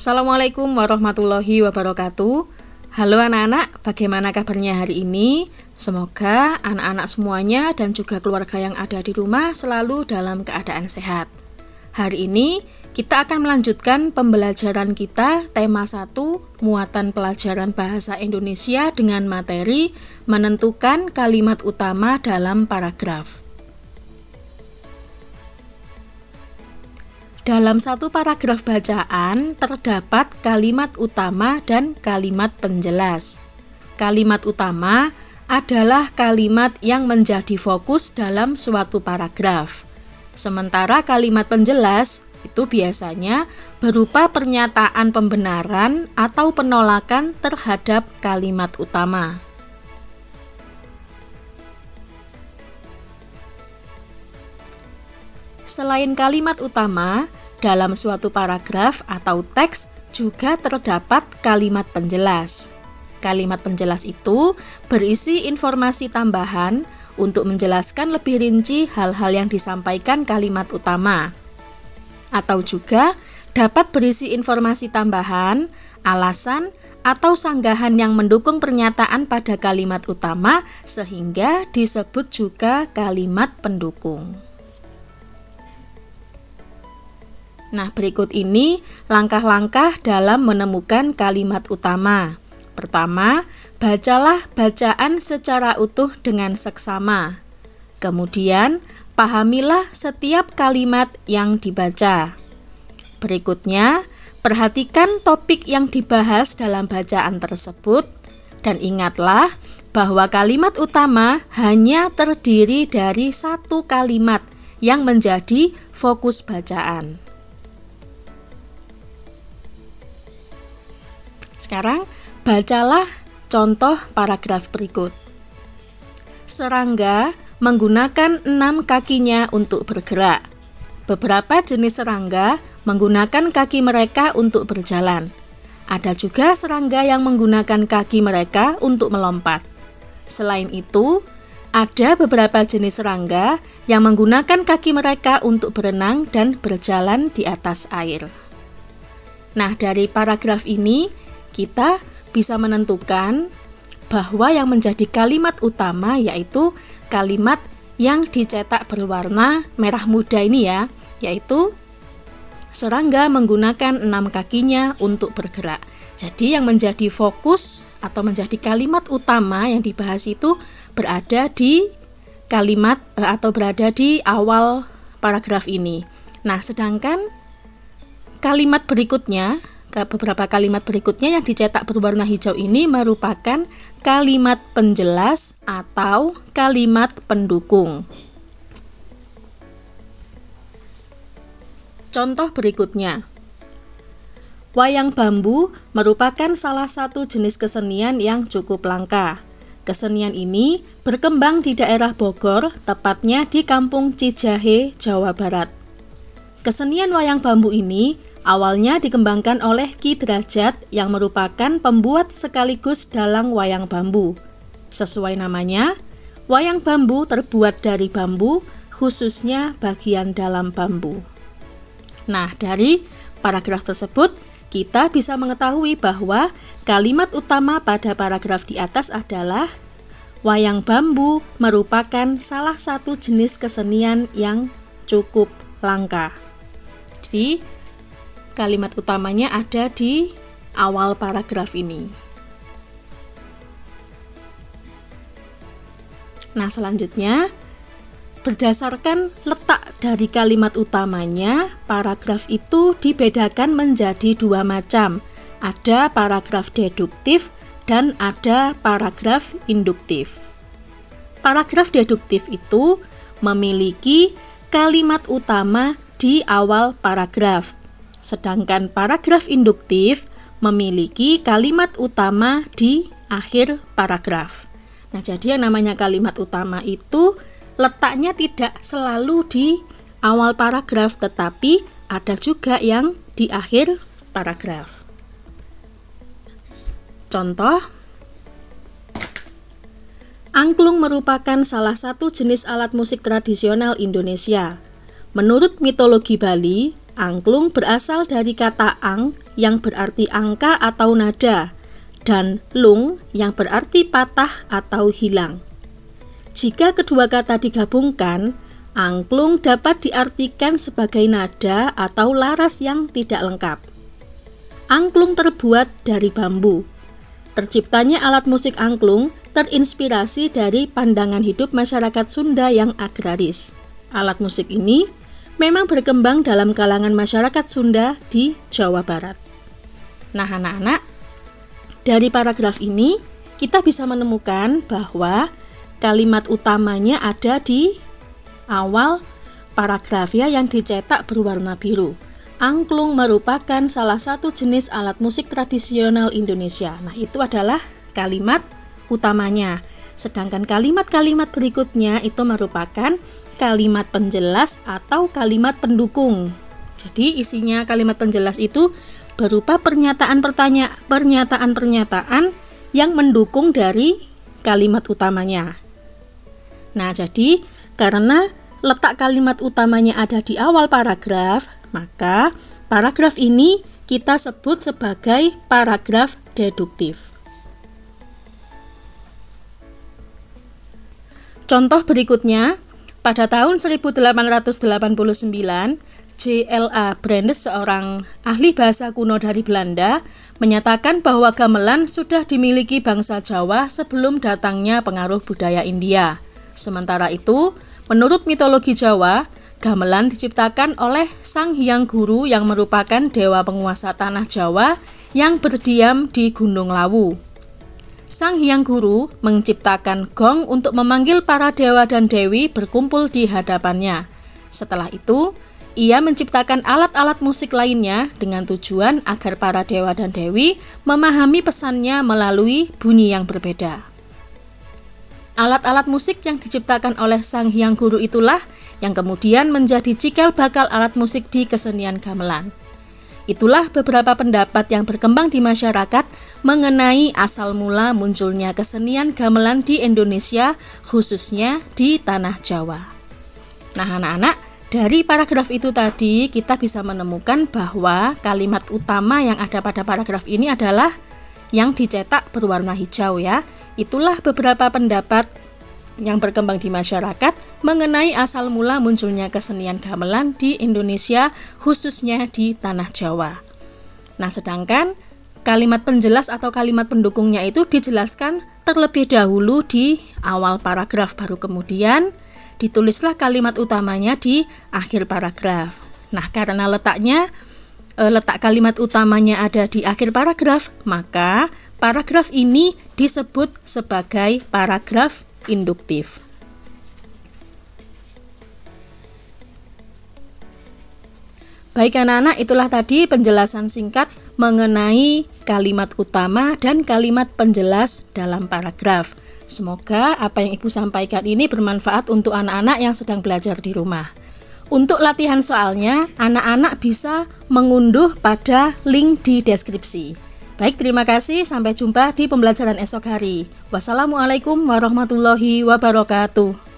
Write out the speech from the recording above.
Assalamualaikum warahmatullahi wabarakatuh. Halo anak-anak, bagaimana kabarnya hari ini? Semoga anak-anak semuanya dan juga keluarga yang ada di rumah selalu dalam keadaan sehat. Hari ini kita akan melanjutkan pembelajaran kita tema 1, muatan pelajaran bahasa Indonesia dengan materi menentukan kalimat utama dalam paragraf. Dalam satu paragraf bacaan terdapat kalimat utama dan kalimat penjelas. Kalimat utama adalah kalimat yang menjadi fokus dalam suatu paragraf. Sementara kalimat penjelas itu biasanya berupa pernyataan pembenaran atau penolakan terhadap kalimat utama. Selain kalimat utama, dalam suatu paragraf atau teks juga terdapat kalimat penjelas. Kalimat penjelas itu berisi informasi tambahan untuk menjelaskan lebih rinci hal-hal yang disampaikan kalimat utama. Atau juga dapat berisi informasi tambahan, alasan, atau sanggahan yang mendukung pernyataan pada kalimat utama sehingga disebut juga kalimat pendukung. Nah, berikut ini langkah-langkah dalam menemukan kalimat utama. Pertama, bacalah bacaan secara utuh dengan seksama. Kemudian, pahamilah setiap kalimat yang dibaca. Berikutnya, perhatikan topik yang dibahas dalam bacaan tersebut dan ingatlah bahwa kalimat utama hanya terdiri dari satu kalimat yang menjadi fokus bacaan. Sekarang, bacalah contoh paragraf berikut. Serangga menggunakan 6 kakinya untuk bergerak. Beberapa jenis serangga menggunakan kaki mereka untuk berjalan. Ada juga serangga yang menggunakan kaki mereka untuk melompat. Selain itu, ada beberapa jenis serangga yang menggunakan kaki mereka untuk berenang dan berjalan di atas air. Nah, dari paragraf ini, kita bisa menentukan bahwa yang menjadi kalimat utama yaitu kalimat yang dicetak berwarna merah muda ini ya, yaitu serangga menggunakan 6 kakinya untuk bergerak. Jadi yang menjadi fokus atau menjadi kalimat utama yang dibahas itu berada di kalimat atau berada di awal paragraf ini. Nah, sedangkan beberapa kalimat berikutnya yang dicetak berwarna hijau ini merupakan kalimat penjelas atau kalimat pendukung. Contoh berikutnya. Wayang bambu merupakan salah satu jenis kesenian yang cukup langka. Kesenian ini berkembang di daerah Bogor, tepatnya di Kampung Cijahe, Jawa Barat. Kesenian wayang bambu ini awalnya dikembangkan oleh Ki Derajat yang merupakan pembuat sekaligus dalang wayang bambu. Sesuai namanya, wayang bambu terbuat dari bambu, khususnya bagian dalam bambu. Nah, dari paragraf tersebut, kita bisa mengetahui bahwa kalimat utama pada paragraf di atas adalah wayang bambu merupakan salah satu jenis kesenian yang cukup langka. Jadi, kalimat utamanya ada di awal paragraf ini. Nah, selanjutnya, berdasarkan letak dari kalimat utamanya, paragraf itu dibedakan menjadi 2 macam. Ada paragraf deduktif dan ada paragraf induktif. Paragraf deduktif itu memiliki kalimat utama di awal paragraf. Sedangkan paragraf induktif memiliki kalimat utama di akhir paragraf. Nah, jadi yang namanya kalimat utama itu letaknya tidak selalu di awal paragraf, tetapi ada juga yang di akhir paragraf. Contoh, angklung merupakan salah satu jenis alat musik tradisional Indonesia. Menurut mitologi Bali, Angklung berasal dari kata ang yang berarti angka atau nada dan lung yang berarti patah atau hilang. Jika kedua kata digabungkan, angklung dapat diartikan sebagai nada atau laras yang tidak lengkap. Angklung terbuat dari bambu. Terciptanya alat musik angklung terinspirasi dari pandangan hidup masyarakat Sunda yang agraris. Alat musik ini memang berkembang dalam kalangan masyarakat Sunda di Jawa Barat. Nah, anak-anak, dari paragraf ini kita bisa menemukan bahwa kalimat utamanya ada di awal paragraf ya, yang dicetak berwarna biru. Angklung merupakan salah satu jenis alat musik tradisional Indonesia. Nah, itu adalah kalimat utamanya. Sedangkan kalimat-kalimat berikutnya itu merupakan kalimat penjelas atau kalimat pendukung. Jadi isinya kalimat penjelas itu berupa pernyataan-pernyataan yang mendukung dari kalimat utamanya. Nah, jadi karena letak kalimat utamanya ada di awal paragraf, maka paragraf ini kita sebut sebagai paragraf deduktif. Contoh berikutnya, pada tahun 1889, J.L.A. Brandes, seorang ahli bahasa kuno dari Belanda, menyatakan bahwa gamelan sudah dimiliki bangsa Jawa sebelum datangnya pengaruh budaya India. Sementara itu, menurut mitologi Jawa, gamelan diciptakan oleh Sang Hyang Guru yang merupakan dewa penguasa tanah Jawa yang berdiam di Gunung Lawu. Sang Hyang Guru menciptakan gong untuk memanggil para dewa dan dewi berkumpul di hadapannya. Setelah itu, ia menciptakan alat-alat musik lainnya dengan tujuan agar para dewa dan dewi memahami pesannya melalui bunyi yang berbeda. Alat-alat musik yang diciptakan oleh Sang Hyang Guru itulah yang kemudian menjadi cikal bakal alat musik di kesenian gamelan. Itulah beberapa pendapat yang berkembang di masyarakat mengenai asal mula munculnya kesenian gamelan di Indonesia, khususnya di tanah Jawa. Nah, anak-anak, dari paragraf itu tadi kita bisa menemukan bahwa kalimat utama yang ada pada paragraf ini adalah yang dicetak berwarna hijau ya. Itulah beberapa pendapat yang berkembang di masyarakat mengenai asal mula munculnya kesenian gamelan di Indonesia, khususnya di tanah Jawa. Nah, sedangkan kalimat penjelas atau kalimat pendukungnya itu dijelaskan terlebih dahulu di awal paragraf, baru kemudian ditulislah kalimat utamanya di akhir paragraf. Nah, karena letak kalimat utamanya ada di akhir paragraf, maka paragraf ini disebut sebagai paragraf induktif. Baik anak-anak, itulah tadi penjelasan singkat mengenai kalimat utama dan kalimat penjelas dalam paragraf. Semoga apa yang Ibu sampaikan ini bermanfaat untuk anak-anak yang sedang belajar di rumah. Untuk latihan soalnya, anak-anak bisa mengunduh pada link di deskripsi. Baik, terima kasih. Sampai jumpa di pembelajaran esok hari. Wassalamualaikum warahmatullahi wabarakatuh.